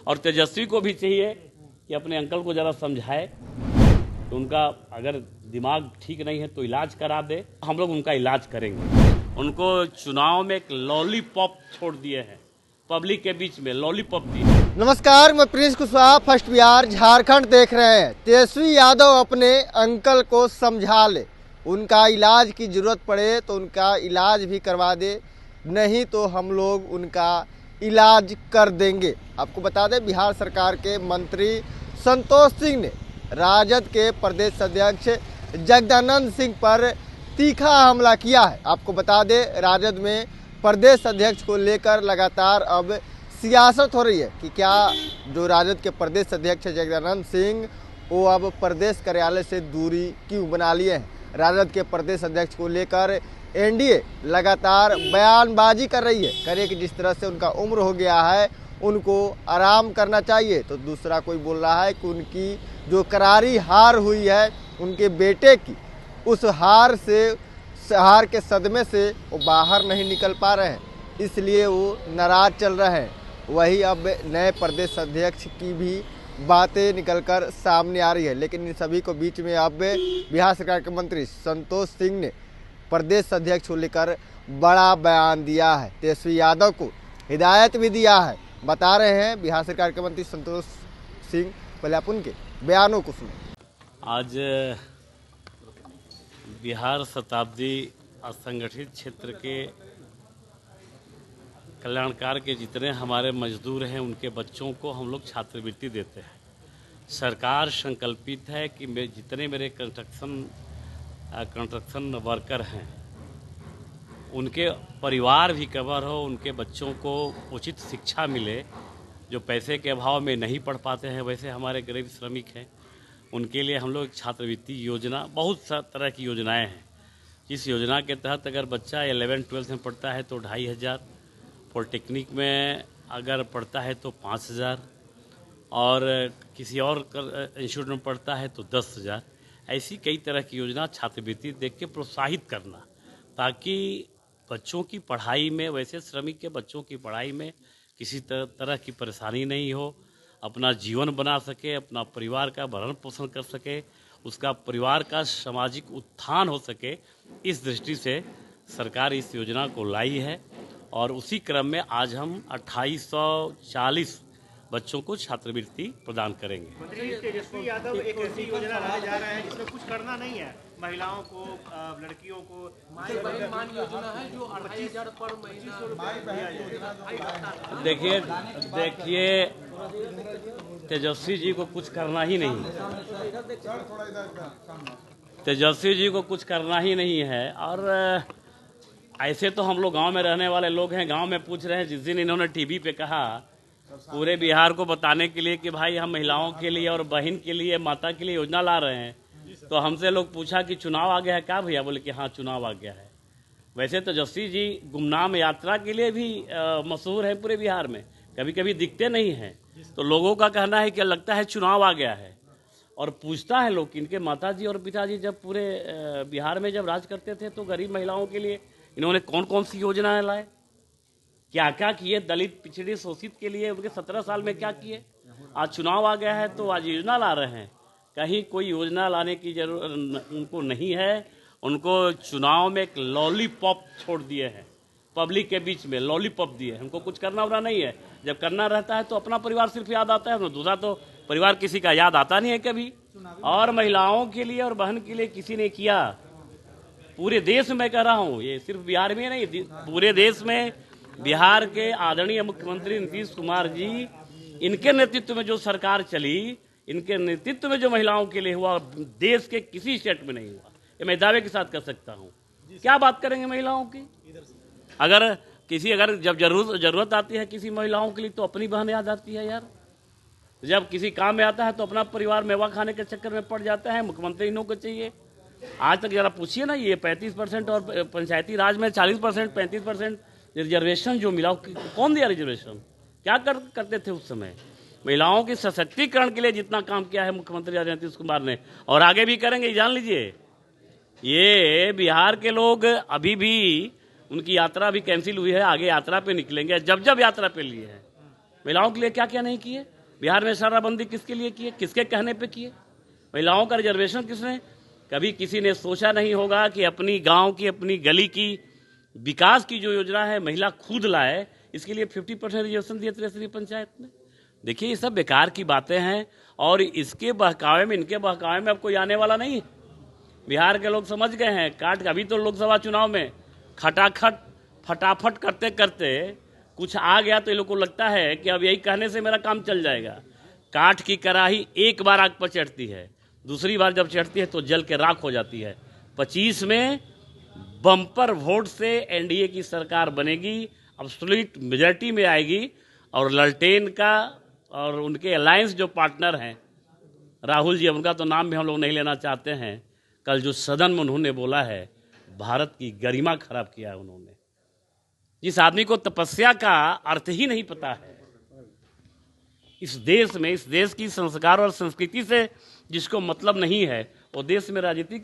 और तेजस्वी को भी चाहिए कि अपने अंकल को ज़रा समझाए तो उनका अगर दिमाग ठीक नहीं है तो इलाज करा दे। हम लोग उनका इलाज करेंगे। उनको चुनाव में एक लॉलीपॉप छोड़ दिए हैं, पब्लिक के बीच में लॉलीपॉप दिए। नमस्कार, मैं प्रिंस कुशवाहा, फर्स्ट बिहार झारखंड देख रहे हैं। तेजस्वी यादव अपने अंकल को समझा ले, उनका इलाज की जरूरत पड़े तो उनका इलाज भी करवा दे, नहीं तो हम लोग उनका इलाज कर देंगे। आपको बता दें, बिहार सरकार के मंत्री संतोष सिंह ने राजद के प्रदेश अध्यक्ष जगदानंद सिंह पर तीखा हमला किया है। आपको बता दें, राजद में प्रदेश अध्यक्ष को लेकर लगातार अब सियासत हो रही है कि क्या जो राजद के प्रदेश अध्यक्ष जगदानंद सिंह वो अब प्रदेश कार्यालय से दूरी क्यों बना लिए हैं। राजद के प्रदेश अध्यक्ष को लेकर एनडीए लगातार बयानबाजी कर रही है, करे कि जिस तरह से उनका उम्र हो गया है उनको आराम करना चाहिए। तो दूसरा कोई बोल रहा है कि उनकी जो करारी हार हुई है उनके बेटे की, उस हार के सदमे से वो बाहर नहीं निकल पा रहे हैं, इसलिए वो नाराज चल रहे हैं। वही अब नए प्रदेश अध्यक्ष की भी बातें निकलकर सामने आ रही है। लेकिन इन सभी को बीच में अब बिहार सरकार के मंत्री संतोष सिंह ने प्रदेश अध्यक्ष को लेकर बड़ा बयान दिया है। तेजस्वी यादव को हिदायत भी दिया है। बता रहे हैं बिहार सरकार के मंत्री संतोष सिंह, पहले आप उनके बयानों को सुने। आज बिहार शताब्दी असंगठित क्षेत्र के कल्याणकार के जितने हमारे मजदूर हैं उनके बच्चों को हम लोग छात्रवृत्ति देते हैं। सरकार संकल्पित है कि जितने मेरे कंस्ट्रक्शन वर्कर हैं उनके परिवार भी कवर हो, उनके बच्चों को उचित शिक्षा मिले। जो पैसे के अभाव में नहीं पढ़ पाते हैं, वैसे हमारे गरीब श्रमिक हैं, उनके लिए हम लोग छात्रवृत्ति योजना, बहुत तरह की योजनाएं हैं। इस योजना के तहत अगर बच्चा 11-12 में पढ़ता है तो 2500, पॉलिटेक्निक में अगर पढ़ता है तो 5000 और किसी और इंस्टीट्यूट में पढ़ता है तो 10,000। ऐसी कई तरह की योजना छात्रवृत्ति देख के प्रोत्साहित करना, ताकि बच्चों की पढ़ाई में, वैसे श्रमिक के बच्चों की पढ़ाई में किसी तरह की परेशानी नहीं हो, अपना जीवन बना सके, अपना परिवार का भरण पोषण कर सके, उसका परिवार का सामाजिक उत्थान हो सके। इस दृष्टि से सरकार इस योजना को लाई है और उसी क्रम में आज हम 2840 बच्चों को छात्रवृत्ति प्रदान करेंगे। मंत्री तेजस्वी यादव एक ऐसी योजना लाने जा रहे हैं जिसमें कुछ करना नहीं है, महिलाओं को, लड़कियों को माई बहन योजना है जो 25,000 पर महीना। देखिए तेजस्वी जी को कुछ करना ही नहीं, तेजस्वी जी को कुछ करना ही नहीं है। और ऐसे तो हम लोग गांव में रहने वाले लोग हैं, गांव में पूछ रहे हैं। जिस दिन इन्होंने टीवी पे कहा पूरे बिहार को बताने के लिए कि भाई हम महिलाओं के लिए और बहन के लिए, माता के लिए योजना ला रहे हैं, तो हमसे लोग पूछा कि चुनाव आ गया है क्या भैया? बोले कि हाँ चुनाव आ गया है। वैसे तो तेजस्वी जी गुमनाम यात्रा के लिए भी मशहूर है पूरे बिहार में, कभी कभी दिखते नहीं हैं, तो लोगों का कहना है कि लगता है चुनाव आ गया है। और पूछता है लोग कि इनके माताजी और पिताजी जब पूरे बिहार में जब राज करते थे तो गरीब महिलाओं के लिए इन्होंने कौन कौन सी योजनाएं लाए, क्या क्या किए, दलित पिछड़े शोषित के लिए उनके 17 साल में क्या किए। आज चुनाव आ गया है तो आज योजना ला रहे हैं। कहीं कोई योजना लाने की जरूरत उनको नहीं है। उनको चुनाव में एक लॉलीपॉप छोड़ दिए हैं, पब्लिक के बीच में लॉलीपॉप दिए। हमको कुछ करना वरना नहीं है। जब करना रहता है तो अपना परिवार सिर्फ याद आता है, दूसरा तो परिवार किसी का याद आता नहीं है कभी। और महिलाओं के लिए और बहन के लिए किसी ने किया, पूरे देश में कह रहा हूँ, ये सिर्फ बिहार में नहीं, पूरे देश में। बिहार के आदरणीय मुख्यमंत्री नीतीश कुमार जी, इनके नेतृत्व में जो सरकार चली, इनके नेतृत्व में जो महिलाओं के लिए हुआ, देश के किसी स्टेट में नहीं हुआ। ये मैं दावे के साथ कर सकता हूँ। क्या बात करेंगे महिलाओं की? अगर जब जरूरत आती है किसी महिलाओं के लिए तो अपनी बहन याद आती है यार। जब किसी काम में आता है तो अपना परिवार मेवा खाने के चक्कर में पड़ जाता है। मुख्यमंत्री इन्हों को चाहिए। आज तक जरा पूछिए ना, ये 35% और पंचायती राज में 40%, 35% रिजर्वेशन जो मिला, कौन दिया रिजर्वेशन? क्या करते थे उस समय? महिलाओं के सशक्तिकरण के लिए जितना काम किया है मुख्यमंत्री नीतीश कुमार ने, और आगे भी करेंगे, जान लीजिए। ये बिहार के लोग अभी भी, उनकी यात्रा भी कैंसिल हुई है, आगे यात्रा पे निकलेंगे। जब यात्रा पे लिए हैं महिलाओं के लिए क्या क्या नहीं किए? बिहार में शराबबंदी किसके लिए किए? किसके कहने पे किए? महिलाओं का रिजर्वेशन किसने? कभी किसी ने सोचा नहीं होगा कि अपनी गांव की, अपनी गली की विकास की जो योजना है महिला खुद लाए, इसके लिए 50% रिजर्वेशन दिए त्रिस्तरीय पंचायत में। देखिए, ये सब बेकार की बातें हैं और इसके बहकावे में, इनके बहकावे में अब कोई आने वाला नहीं है। बिहार के लोग समझ गए हैं। काट अभी तो लोकसभा चुनाव में खटाखट फटाफट करते करते कुछ आ गया तो ये लोग को लगता है कि अब यही कहने से मेरा काम चल जाएगा। काठ की कड़ाही एक बार आग पर चढ़ती है, दूसरी बार जब चढ़ती है तो जल के राख हो जाती है। 25 में बम्पर वोट से एनडीए की सरकार बनेगी, एब्सोल्यूट मेजॉरिटी में आएगी और ललटेन का और उनके अलायंस जो पार्टनर हैं राहुल जी, उनका तो नाम भी हम लोग नहीं लेना चाहते हैं। कल जो सदन में उन्होंने बोला है, भारत की गरिमा खराब किया है उन्होंने। जिस आदमी को तपस्या का अर्थ ही नहीं पता है इस देश में, इस देश की संस्कार और संस्कृति से जिसको मतलब नहीं है, वो देश में राजनीति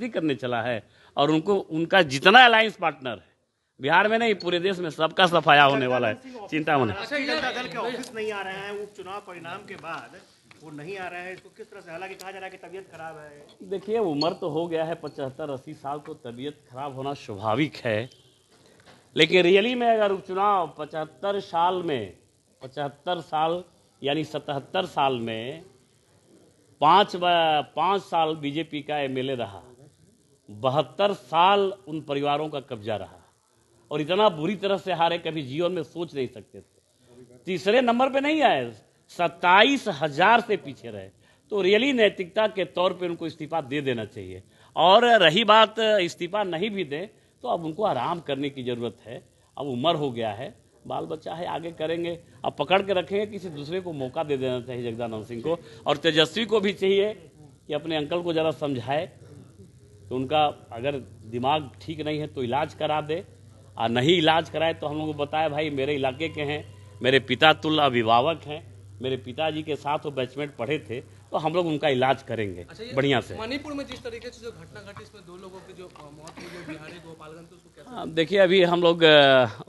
करने चला है और उनको उनका जितना अलायंस पार्टनर है बिहार में नहीं पूरे देश में सबका सफाया होने वाला है। चिंता होने जनता दल के ऑफिस नहीं आ रहे हैं उपचुनाव परिणाम के बाद, वो नहीं आ रहे हैं, इसको किस तरह से? हालांकि कहा जा रहा है कि तबीयत खराब है। देखिए, उम्र तो हो गया है 75-80 साल, तो तबीयत खराब होना स्वाभाविक है। लेकिन रियली में अगर उपचुनाव 75 साल यानी 77 साल में 5 साल बीजेपी का एमएलए रहा, 72 साल उन परिवारों का कब्जा रहा और इतना बुरी तरह से हारे कभी जीवन में सोच नहीं सकते थे। तीसरे नंबर पे नहीं आए, 27,000 से पीछे रहे। तो रियली नैतिकता के तौर पे उनको इस्तीफा दे देना चाहिए। और रही बात इस्तीफा नहीं भी दें तो अब उनको आराम करने की ज़रूरत है। अब उम्र हो गया है, बाल बच्चा है, आगे करेंगे। अब पकड़ के रखेंगे, किसी दूसरे को मौका दे देना चाहिए जगदानंद सिंह को। और तेजस्वी को भी चाहिए कि अपने अंकल को ज़रा समझाए तो उनका अगर दिमाग ठीक नहीं है तो इलाज करा दे, और नहीं इलाज कराए तो हम लोग को बताए भाई मेरे इलाके के हैं, मेरे पिता तुल्य अभिभावक हैं, मेरे पिताजी के साथ वो बैचमेट पढ़े थे, तो हम लोग उनका इलाज करेंगे बढ़िया से। मणिपुर में जिस तरीके से जो घटना घटी, इसमें 2 लोगों की जो मौत हुई है बिहारी गोपालगंज, तो उसको कैसे? देखिए, अभी हम लोग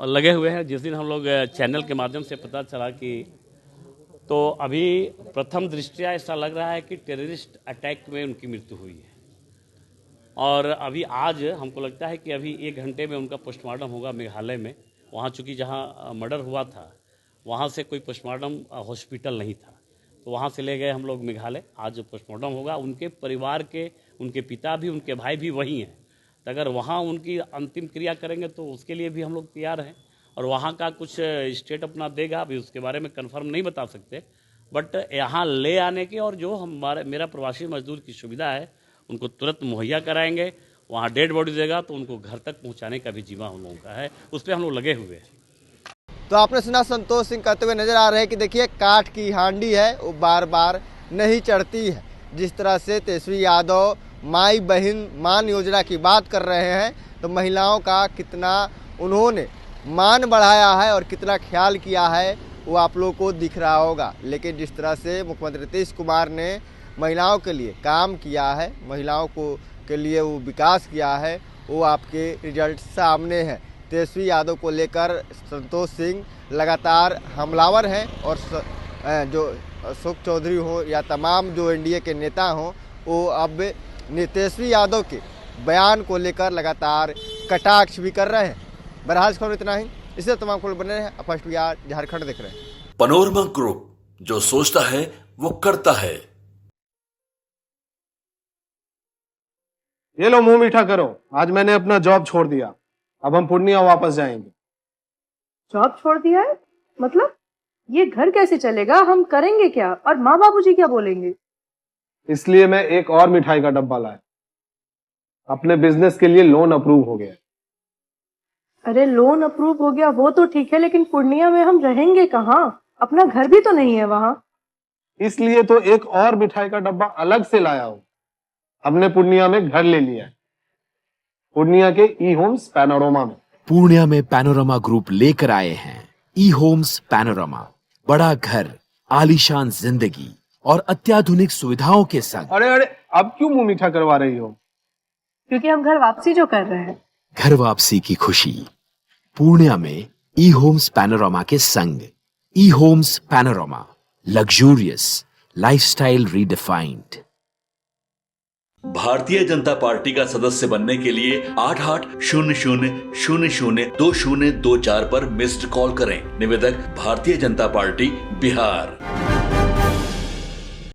लगे हुए हैं। जिस दिन हम लोग चैनल के माध्यम से पता चला कि, तो अभी प्रथम दृष्टया ऐसा लग रहा है कि टेररिस्ट अटैक में उनकी मृत्यु हुई है। और अभी आज हमको लगता है कि अभी 1 घंटे में उनका पोस्टमार्टम होगा मेघालय में। वहाँ चूँकि जहाँ मर्डर हुआ था वहाँ से कोई पोस्टमार्टम हॉस्पिटल नहीं था, तो वहाँ से ले गए हम लोग मेघालय। आज पोस्टमार्टम होगा। उनके परिवार के, उनके पिता भी, उनके भाई भी वहीं हैं। तो अगर वहाँ उनकी अंतिम क्रिया करेंगे तो उसके लिए भी हम लोग तैयार हैं। और वहाँ का कुछ स्टेट अपना देगा, अभी उसके बारे में कंफर्म नहीं बता सकते, बट यहाँ ले आने की और जो मेरा प्रवासी मजदूर की सुविधा है उनको तुरंत मुहैया कराएंगे। वहाँ डेड बॉडी देगा तो उनको घर तक पहुँचाने का भी जिम्मा हम लोगों का है, उस पर हम लोग लगे हुए हैं। तो आपने सुना संतोष सिंह कहते हुए नजर आ रहे हैं कि देखिए, काठ की हांडी है वो बार बार नहीं चढ़ती है। जिस तरह से तेजस्वी यादव माई बहन मान योजना की बात कर रहे हैं, तो महिलाओं का कितना उन्होंने मान बढ़ाया है और कितना ख्याल किया है वो आप लोगों को दिख रहा होगा। लेकिन जिस तरह से मुख्यमंत्री नीतीश कुमार ने महिलाओं के लिए काम किया है, महिलाओं को के लिए वो विकास किया है, वो आपके रिजल्ट सामने हैं। तेजस्वी यादव को लेकर संतोष सिंह लगातार हमलावर हैं और जो अशोक चौधरी हो या तमाम जो एनडीए के नेता हों, वो अब तेजस्वी यादव के बयान को लेकर लगातार कटाक्ष भी कर रहे हैं। बहरहाल खबर इतना ही। इससे तमाम खबर बने रहे। फर्स्ट बिहार झारखंड देख रहे हैं। पैनोरमा ग्रुप, जो सोचता है वो करता है। ये लो मुंह मीठा करो, आज मैंने अपना जॉब छोड़ दिया, अब हम पूर्णिया वापस जाएंगे। जॉब छोड़ दिया है? मतलब ये घर कैसे चलेगा? हम करेंगे क्या? और माँ बाबूजी क्या बोलेंगे? इसलिए मैं एक और मिठाई का डब्बा लाया। अपने बिजनेस के लिए लोन अप्रूव हो गया। अरे लोन अप्रूव हो गया वो तो ठीक है, लेकिन पूर्णिया में हम रहेंगे कहाँ? अपना घर भी तो नहीं है वहाँ। इसलिए तो एक और मिठाई का डब्बा अलग से लाया हूँ। हमने पूर्णिया में घर ले लिया है, पूर्णिया के ई होम्स पैनोरमा में। पूर्णिया में पैनोरमा ग्रुप लेकर आए हैं ई होम्स पैनोरमा। बड़ा घर, आलीशान जिंदगी और अत्याधुनिक सुविधाओं के संग। अरे अरे, अब क्यों मुंह मीठा करवा रही हो? क्योंकि हम घर वापसी जो कर रहे हैं। घर वापसी की खुशी पूर्णिया में ई होम्स पैनोरमा के संग। E-Homes Panorama, luxurious lifestyle redefined. Bharatiya Janata party का सदस्य बनने के लिए 8800002024 पर मिस्ड कॉल करें। निवेदक भारतीय जनता पार्टी बिहार।